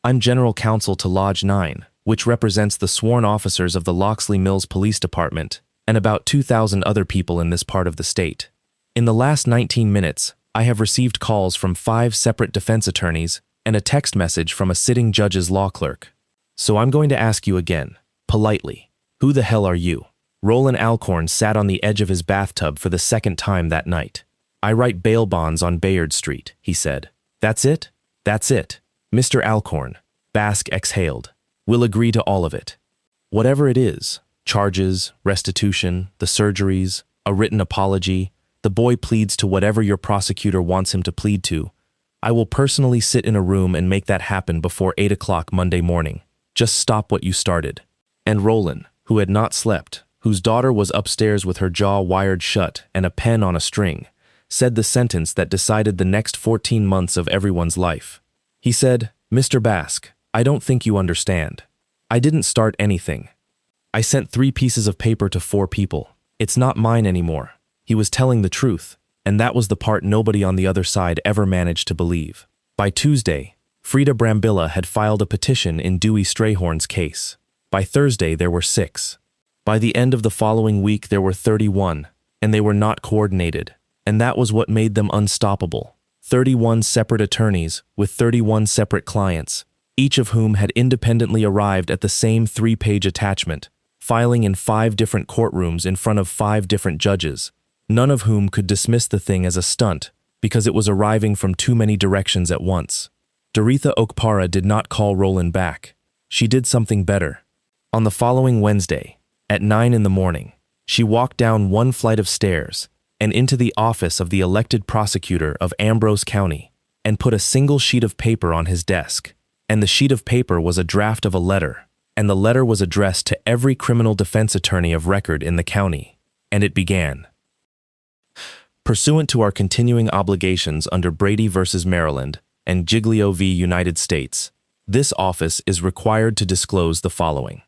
I'm general counsel to Lodge 9, which represents the sworn officers of the Loxley Mills Police Department and about 2,000 other people in this part of the state. In the last 19 minutes, I have received calls from 5 separate defense attorneys and a text message from a sitting judge's law clerk. So I'm going to ask you again, politely, who the hell are you? Rollin Alcorn sat on the edge of his bathtub for the second time that night. I write bail bonds on Bayard Street, he said. That's it? That's it. Mr. Alcorn, Basque exhaled. We'll agree to all of it. Whatever it is, charges, restitution, the surgeries, a written apology, the boy pleads to whatever your prosecutor wants him to plead to. I will personally sit in a room and make that happen before 8 o'clock Monday morning. Just stop what you started. And Rollin, who had not slept, whose daughter was upstairs with her jaw wired shut and a pen on a string, said the sentence that decided the next 14 months of everyone's life. He said, Mr. Basque, I don't think you understand. I didn't start anything. I sent 3 pieces of paper to 4 people. It's not mine anymore. He was telling the truth, and that was the part nobody on the other side ever managed to believe. By Tuesday, Frida Brambilla had filed a petition in Dewey Strayhorn's case. By Thursday, there were 6. By the end of the following week, there were 31, and they were not coordinated, and that was what made them unstoppable. 31 separate attorneys with 31 separate clients, each of whom had independently arrived at the same 3-page attachment, filing in 5 different courtrooms in front of 5 different judges, none of whom could dismiss the thing as a stunt because it was arriving from too many directions at once. Doretha Okpara did not call Rollin back. She did something better. On the following Wednesday, at 9 in the morning, she walked down 1 flight of stairs and into the office of the elected prosecutor of Ambrose County and put a single sheet of paper on his desk. And the sheet of paper was a draft of a letter, and the letter was addressed to every criminal defense attorney of record in the county. And it began, pursuant to our continuing obligations under Brady v. Maryland and Giglio v. United States, this office is required to disclose the following.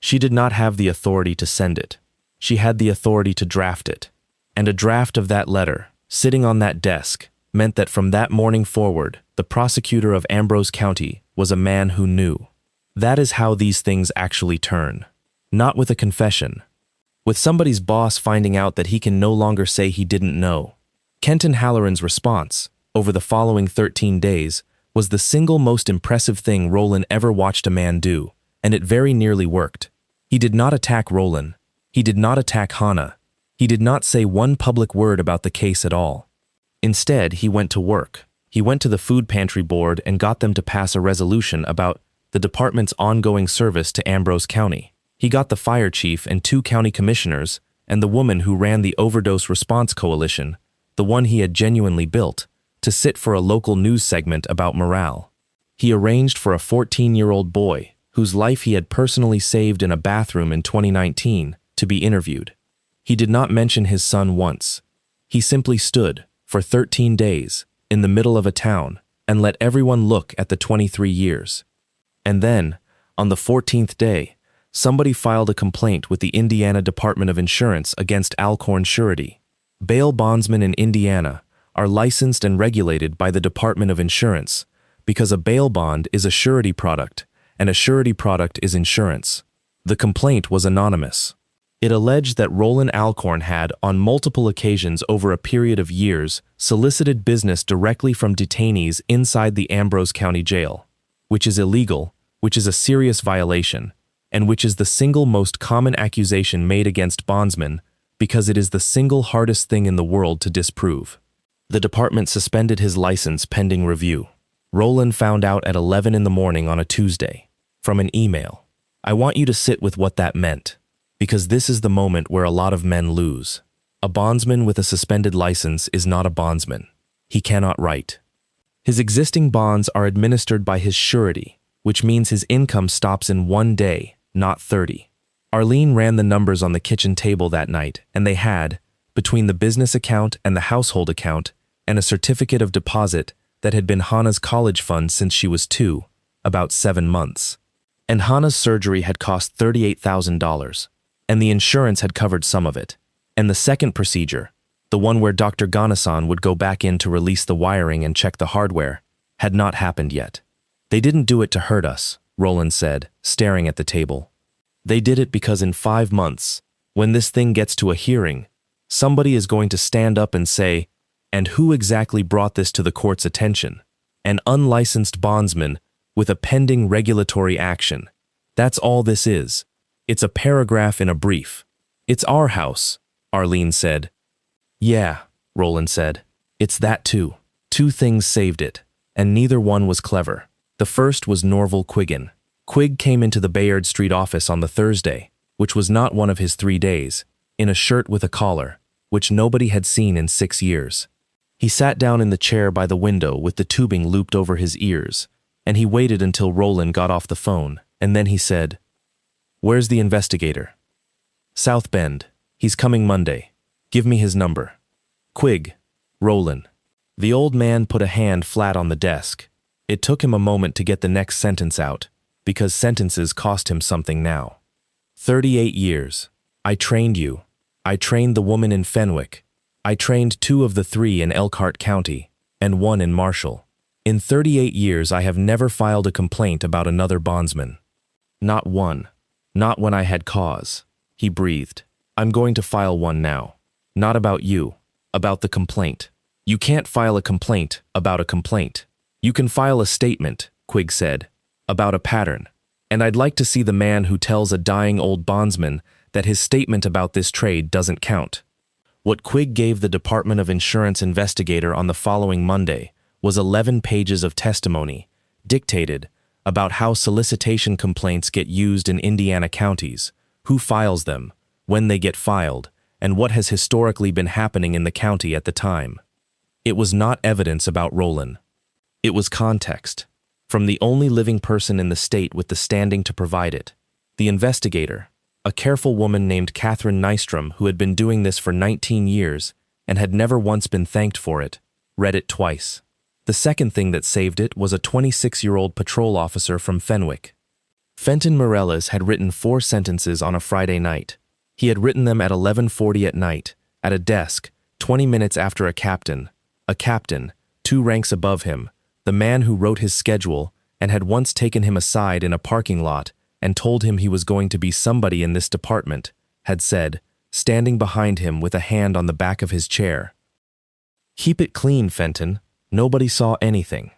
She did not have the authority to send it. She had the authority to draft it. And a draft of that letter, sitting on that desk, meant that from that morning forward, the prosecutor of Ambrose County was a man who knew. That is how these things actually turn. Not with a confession. With somebody's boss finding out that he can no longer say he didn't know. Kenton Halloran's response, over the following 13 days, was the single most impressive thing Rollin ever watched a man do, and it very nearly worked. He did not attack Rollin. He did not attack Hannah. He did not say one public word about the case at all. Instead, he went to work. He went to the food pantry board and got them to pass a resolution about the department's ongoing service to Ambrose County. He got the fire chief and 2 county commissioners and the woman who ran the overdose response coalition, the one he had genuinely built, to sit for a local news segment about morale. He arranged for a 14-year-old boy, whose life he had personally saved in a bathroom in 2019, to be interviewed. He did not mention his son once. He simply stood, for 13 days, in the middle of a town, and let everyone look at the 23 years. And then, on the 14th day, somebody filed a complaint with the Indiana Department of Insurance against Alcorn Surety. Bail bondsmen in Indiana are licensed and regulated by the Department of Insurance because a bail bond is a surety product, and a surety product is insurance. The complaint was anonymous. It alleged that Rollin Alcorn had, on multiple occasions over a period of years, solicited business directly from detainees inside the Ambrose County Jail, which is illegal, which is a serious violation, and which is the single most common accusation made against bondsmen because it is the single hardest thing in the world to disprove. The department suspended his license pending review. Rollin found out at 11 in the morning on a Tuesday, from an email. I want you to sit with what that meant, because this is the moment where a lot of men lose. A bondsman with a suspended license is not a bondsman. He cannot write. His existing bonds are administered by his surety, which means his income stops in 1 day, not 30. Arlene ran the numbers on the kitchen table that night, and they had, between the business account and the household account, and a certificate of deposit that had been Hannah's college fund since she was 2, about 7 months. And Hannah's surgery had cost $38,000, and the insurance had covered some of it. And the second procedure, the one where Dr. Ganasan would go back in to release the wiring and check the hardware, had not happened yet. They didn't do it to hurt us, Rollin said, staring at the table. They did it because in 5 months, when this thing gets to a hearing, somebody is going to stand up and say, and who exactly brought this to the court's attention? An unlicensed bondsman with a pending regulatory action. That's all this is. It's a paragraph in a brief. It's our house, Arlene said. Yeah, Rollin said. It's that too. 2 things saved it, and neither one was clever. The first was Norval Quiggin. Quigg came into the Bayard Street office on the Thursday, which was not one of his 3 days, in a shirt with a collar, which nobody had seen in 6 years. He sat down in the chair by the window with the tubing looped over his ears, and he waited until Rollin got off the phone, and then he said, "Where's the investigator?" "South Bend. He's coming Monday. Give me his number." "Quigg, Rollin." The old man put a hand flat on the desk. It took him a moment to get the next sentence out, because sentences cost him something now. 38 years. I trained you. I trained the woman in Fenwick. I trained 2 of the 3 in Elkhart County, and 1 in Marshall. In 38 years I have never filed a complaint about another bondsman. Not one. Not when I had cause. He breathed. I'm going to file one now. Not about you. About the complaint. You can't file a complaint about a complaint. You can file a statement, Quigg said, about a pattern. And I'd like to see the man who tells a dying old bondsman that his statement about this trade doesn't count. What Quigg gave the Department of Insurance investigator on the following Monday was 11 pages of testimony, dictated, about how solicitation complaints get used in Indiana counties, who files them, when they get filed, and what has historically been happening in the county at the time. It was not evidence about Rollin. It was context, from the only living person in the state with the standing to provide it, the investigator, a careful woman named Catherine Nystrom who had been doing this for 19 years and had never once been thanked for it, read it twice. The second thing that saved it was a 26-year-old patrol officer from Fenwick. Fenton Mireles had written 4 sentences on a Friday night. He had written them at 11:40 at night, at a desk, 20 minutes after a captain, 2 ranks above him, the man who wrote his schedule and had once taken him aside in a parking lot and told him he was going to be somebody in this department, had said, standing behind him with a hand on the back of his chair. "Keep it clean, Fenton. Nobody saw anything."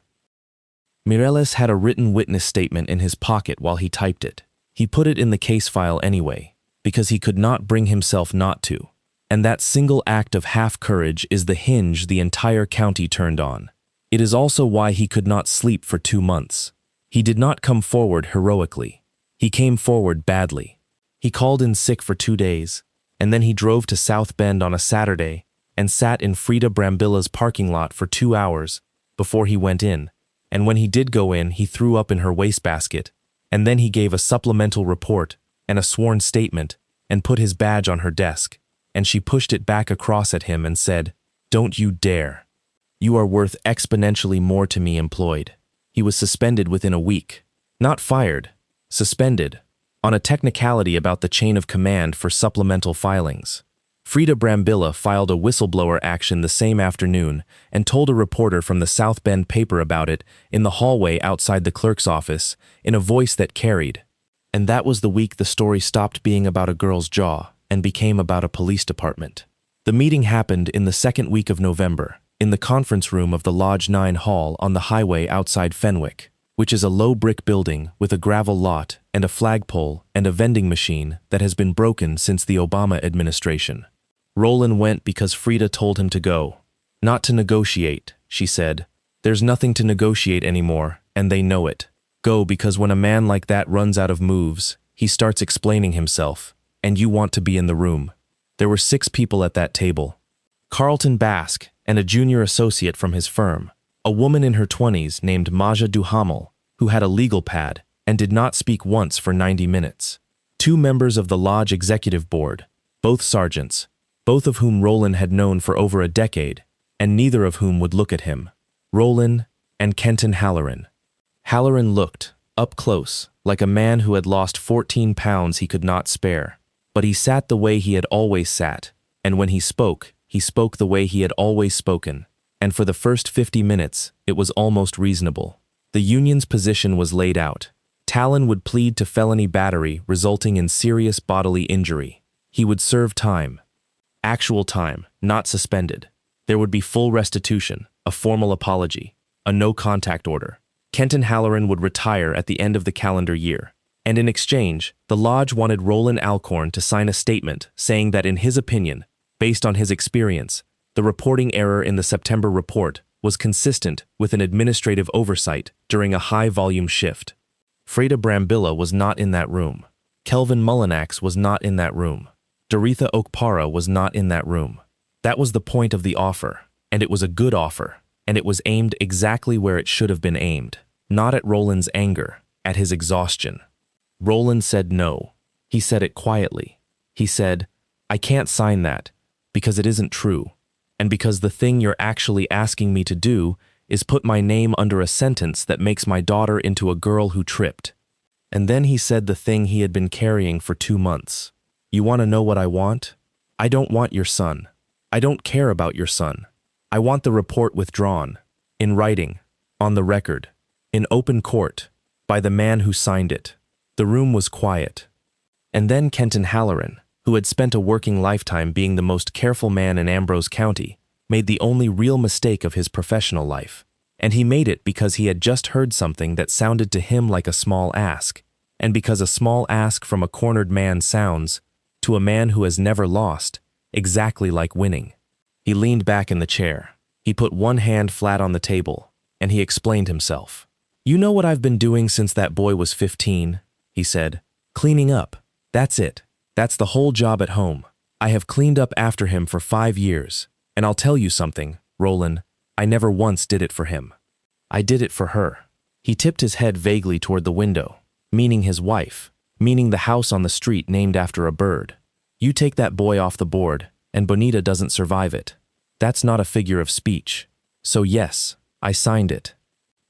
Mireles had a written witness statement in his pocket while he typed it. He put it in the case file anyway, because he could not bring himself not to. And that single act of half-courage is the hinge the entire county turned on. It is also why he could not sleep for 2 months. He did not come forward heroically. He came forward badly. He called in sick for 2 days, and then he drove to South Bend on a Saturday and sat in Frida Brambilla's parking lot for 2 hours before he went in. And when he did go in, he threw up in her wastebasket, and then he gave a supplemental report and a sworn statement and put his badge on her desk, and she pushed it back across at him and said, "Don't you dare. You are worth exponentially more to me employed." He was suspended within a week. Not fired, suspended, on a technicality about the chain of command for supplemental filings. Frida Brambilla filed a whistleblower action the same afternoon and told a reporter from the South Bend paper about it in the hallway outside the clerk's office in a voice that carried. And that was the week the story stopped being about a girl's jaw and became about a police department. The meeting happened in the second week of November, in the conference room of the Lodge 9 Hall on the highway outside Fenwick, which is a low brick building with a gravel lot and a flagpole and a vending machine that has been broken since the Obama administration. Rollin went because Frida told him to go. Not to negotiate, she said. There's nothing to negotiate anymore, and they know it. Go because when a man like that runs out of moves, he starts explaining himself, and you want to be in the room. There were 6 people at that table. Carlton Basque and a junior associate from his firm, a woman in her 20s named Maja Duhamel, who had a legal pad and did not speak once for 90 minutes. 2 members of the lodge executive board, both sergeants, both of whom Rollin had known for over a decade, and neither of whom would look at him. Rollin and Kenton Halloran. Halloran looked, up close, like a man who had lost 14 pounds he could not spare. But he sat the way he had always sat, and when he spoke the way he had always spoken, and for the first 50 minutes, it was almost reasonable. The union's position was laid out. Talon would plead to felony battery resulting in serious bodily injury. He would serve time. Actual time, not suspended. There would be full restitution, a formal apology, a no-contact order. Kenton Halloran would retire at the end of the calendar year, and in exchange, the lodge wanted Rollin Alcorn to sign a statement saying that in his opinion, based on his experience, the reporting error in the September report was consistent with an administrative oversight during a high-volume shift. Frida Brambilla was not in that room. Kelvin Mullinax was not in that room. Doretha Okpara was not in that room. That was the point of the offer, and it was a good offer, and it was aimed exactly where it should have been aimed, not at Rollin's anger, at his exhaustion. Rollin said no. He said it quietly. He said, "I can't sign that, because it isn't true, and because the thing you're actually asking me to do is put my name under a sentence that makes my daughter into a girl who tripped." And then he said the thing he had been carrying for 2 months. "You want to know what I want? I don't want your son. I don't care about your son. I want the report withdrawn, in writing, on the record, in open court, by the man who signed it." The room was quiet. And then Kenton Halloran, who had spent a working lifetime being the most careful man in Ambrose County, made the only real mistake of his professional life. And he made it because he had just heard something that sounded to him like a small ask, and because a small ask from a cornered man sounds, to a man who has never lost, exactly like winning. He leaned back in the chair. He put one hand flat on the table, and he explained himself. "You know what I've been doing since that boy was 15, he said. "Cleaning up. That's it. That's the whole job at home. I have cleaned up after him for 5 years, and I'll tell you something, Rollin, I never once did it for him. I did it for her." He tipped his head vaguely toward the window, meaning his wife, meaning the house on the street named after a bird. "You take that boy off the board, and Bonita doesn't survive it. That's not a figure of speech. So yes, I signed it.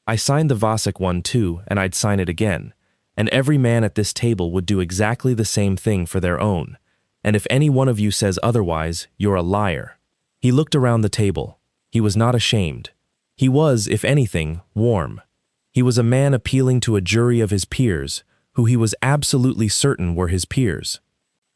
I signed the Vasek one too, and I'd sign it again, and every man at this table would do exactly the same thing for their own, and if any one of you says otherwise, you're a liar." He looked around the table. He was not ashamed. He was, if anything, warm. He was a man appealing to a jury of his peers, who he was absolutely certain were his peers.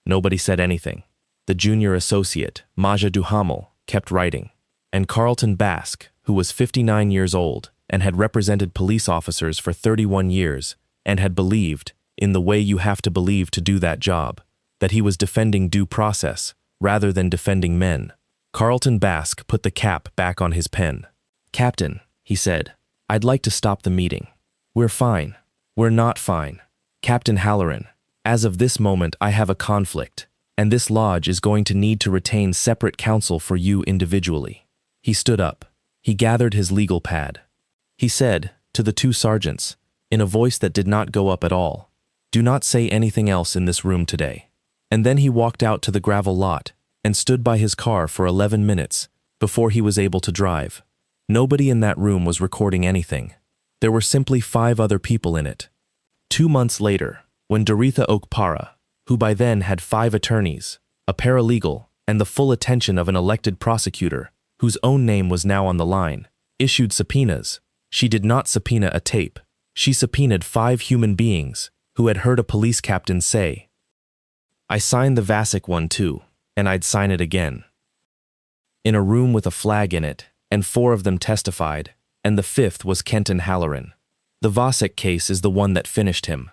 Nobody said anything. The junior associate, Maja Duhamel, kept writing, and Carlton Basque, who was 59 years old and had represented police officers for 31 years and had believed, in the way you have to believe to do that job, that he was defending due process rather than defending men. Carlton Basque put the cap back on his pen. "Captain," he said, "I'd like to stop the meeting. We're fine. We're not fine. Captain Halloran, as of this moment I have a conflict, and this lodge is going to need to retain separate counsel for you individually." He stood up. He gathered his legal pad. He said, to the two sergeants, in a voice that did not go up at all, "Do not say anything else in this room today." And then he walked out to the gravel lot and stood by his car for 11 minutes before he was able to drive. Nobody in that room was recording anything. There were simply 5 other people in it. 2 months later, when Doretha Okpara, who by then had 5 attorneys, a paralegal, and the full attention of an elected prosecutor, whose own name was now on the line, issued subpoenas, she did not subpoena a tape. She subpoenaed 5 human beings who had heard a police captain say, "I signed the Vasek one too, and I'd sign it again." In a room with a flag in it, and 4 of them testified, and the 5th was Kenton Halloran. The Vasek case is the one that finished him.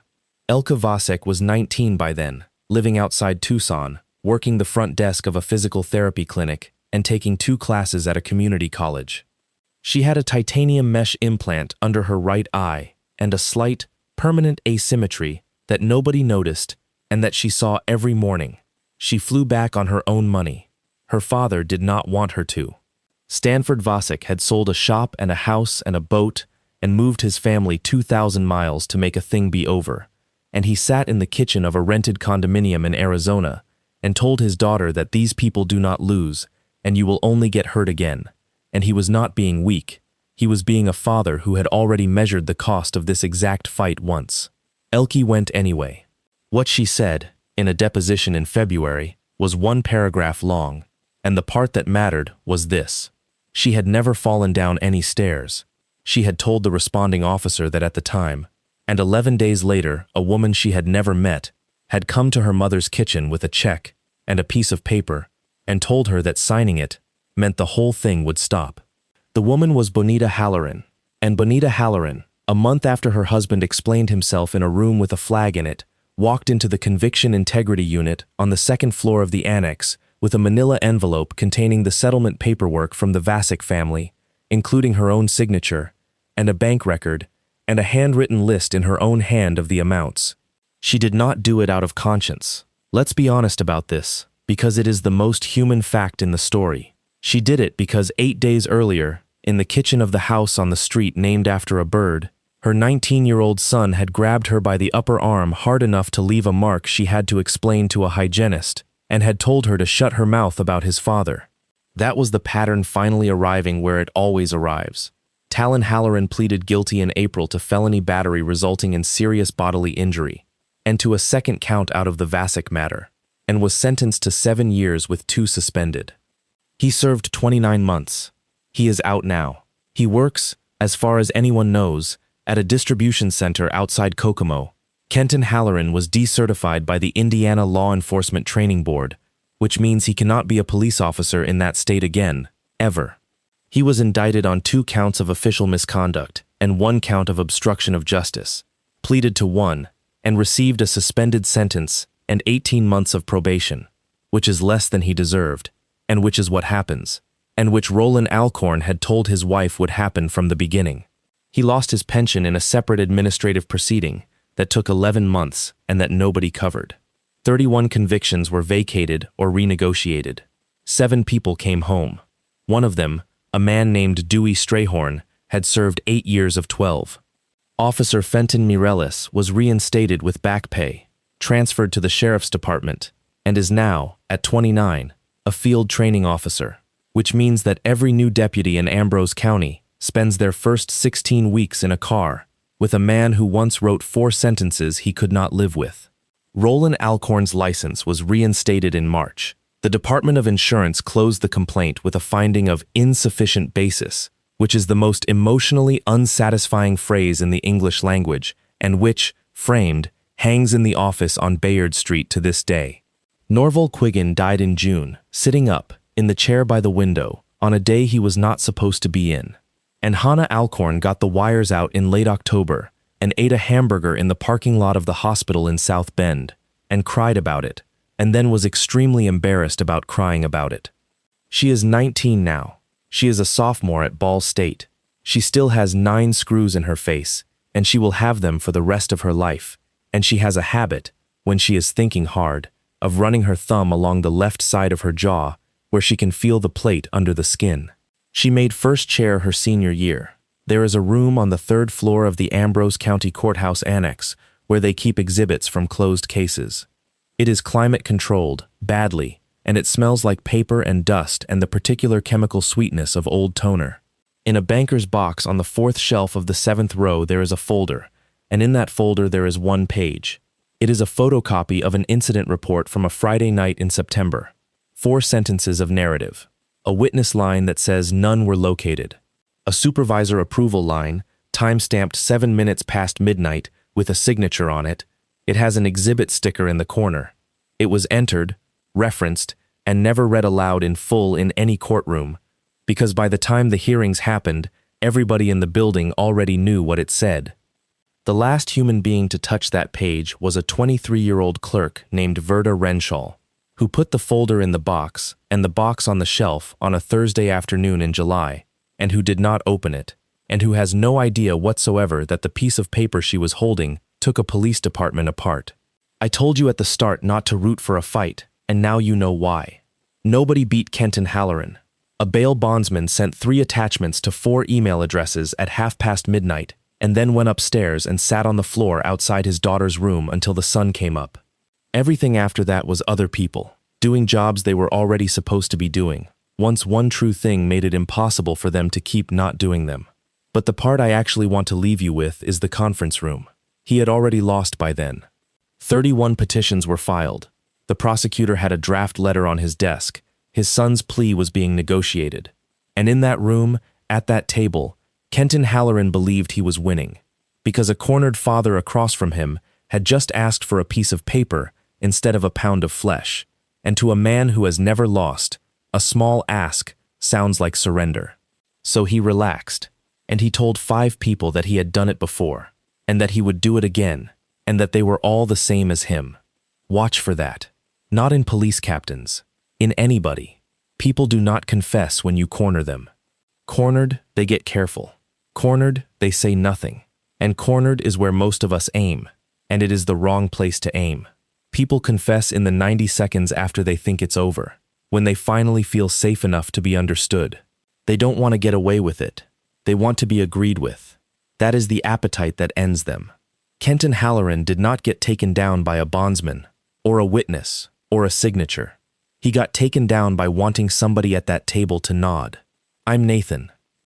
Elka Vasek was 19 by then, living outside Tucson, working the front desk of a physical therapy clinic, and taking 2 classes at a community college. She had a titanium mesh implant under her right eye and a slight, permanent asymmetry that nobody noticed and that she saw every morning. She flew back on her own money. Her father did not want her to. Stanford Vasek had sold a shop and a house and a boat and moved his family 2,000 miles to make a thing be over, and he sat in the kitchen of a rented condominium in Arizona and told his daughter that these people do not lose and you will only get hurt again. And he was not being weak. He was being a father who had already measured the cost of this exact fight once. Elke went anyway. What she said, in a deposition in February, was 1 paragraph long, and the part that mattered was this. She had never fallen down any stairs. She had told the responding officer that at the time, and 11 days later, a woman she had never met had come to her mother's kitchen with a check and a piece of paper and told her that signing it meant the whole thing would stop. The woman was Bonita Halloran, and Bonita Halloran, a month after her husband explained himself in a room with a flag in it, walked into the Conviction Integrity Unit on the 2nd floor of the annex with a manila envelope containing the settlement paperwork from the Vasek family, including her own signature, and a bank record, and a handwritten list in her own hand of the amounts. She did not do it out of conscience. Let's be honest about this, because it is the most human fact in the story. She did it because 8 days earlier, in the kitchen of the house on the street named after a bird, her 19-year-old son had grabbed her by the upper arm hard enough to leave a mark she had to explain to a hygienist, and had told her to shut her mouth about his father. That was the pattern finally arriving where it always arrives. Talon Halloran pleaded guilty in April to felony battery resulting in serious bodily injury, and to a 2nd count out of the Vasek matter, and was sentenced to 7 years with 2 suspended. He served 29 months. He is out now. He works, as far as anyone knows, at a distribution center outside Kokomo. Kenton Halloran was decertified by the Indiana Law Enforcement Training Board, which means he cannot be a police officer in that state again, ever. He was indicted on 2 counts of official misconduct and 1 count of obstruction of justice, pleaded to 1, and received a suspended sentence and 18 months of probation, which is less than he deserved, and which is what happens, and which Rollin Alcorn had told his wife would happen from the beginning. He lost his pension in a separate administrative proceeding that took 11 months and that nobody covered. 31 convictions were vacated or renegotiated. 7 people came home. One of them, a man named Dewey Strayhorn, had served 8 years of 12. Officer Fenton Mireles was reinstated with back pay, transferred to the sheriff's department, and is now, at 29, a field training officer, which means that every new deputy in Ambrose County spends their first 16 weeks in a car, with a man who once wrote 4 sentences he could not live with. Rollin Alcorn's license was reinstated in March. The Department of Insurance closed the complaint with a finding of insufficient basis, which is the most emotionally unsatisfying phrase in the English language, and which, framed, hangs in the office on Bayard Street to this day. Norval Quiggin died in June, sitting up, in the chair by the window, on a day he was not supposed to be in. And Hannah Alcorn got the wires out in late October and ate a hamburger in the parking lot of the hospital in South Bend, and cried about it, and then was extremely embarrassed about crying about it. She is 19 now. She is a sophomore at Ball State. She still has 9 screws in her face, and she will have them for the rest of her life, and she has a habit, when she is thinking hard, of running her thumb along the left side of her jaw, where she can feel the plate under the skin. She made first chair her senior year. There is a room on the 3rd floor of the Ambrose County Courthouse Annex where they keep exhibits from closed cases. It is climate-controlled, badly, and it smells like paper and dust and the particular chemical sweetness of old toner. In a banker's box on the 4th shelf of the 7th row there is a folder, and in that folder there is 1 page. It is a photocopy of an incident report from a Friday night in September. 4 sentences of narrative. A witness line that says none were located. A supervisor approval line, time-stamped 7 minutes past midnight, with a signature on it. It has an exhibit sticker in the corner. It was entered, referenced, and never read aloud in full in any courtroom, because by the time the hearings happened, everybody in the building already knew what it said. The last human being to touch that page was a 23-year-old clerk named Verda Renshaw, who put the folder in the box and the box on the shelf on a Thursday afternoon in July, and who did not open it, and who has no idea whatsoever that the piece of paper she was holding took a police department apart. I told you at the start not to root for a fight, and now you know why. Nobody beat Kenton Halloran. A bail bondsman sent 3 attachments to 4 email addresses at midnight, and then went upstairs and sat on the floor outside his daughter's room until the sun came up. Everything after that was other people, doing jobs they were already supposed to be doing. Once one true thing made it impossible for them to keep not doing them. But the part I actually want to leave you with is the conference room. He had already lost by then. 31 petitions were filed. The prosecutor had a draft letter on his desk. His son's plea was being negotiated. And in that room, at that table, Kenton Halloran believed he was winning, because a cornered father across from him had just asked for a piece of paper instead of a pound of flesh, and to a man who has never lost, a small ask sounds like surrender. So he relaxed, and he told 5 people that he had done it before, and that he would do it again, and that they were all the same as him. Watch for that. Not in police captains. In anybody. People do not confess when you corner them. Cornered, they get careful. Cornered, they say nothing. And cornered is where most of us aim, and it is the wrong place to aim. People confess in the 90 seconds after they think it's over, when they finally feel safe enough to be understood. They don't want to get away with it. They want to be agreed with. That is the appetite that ends them. Kenton Halloran did not get taken down by a bondsman, or a witness, or a signature. He got taken down by wanting somebody at that table to nod. I'm Nathan.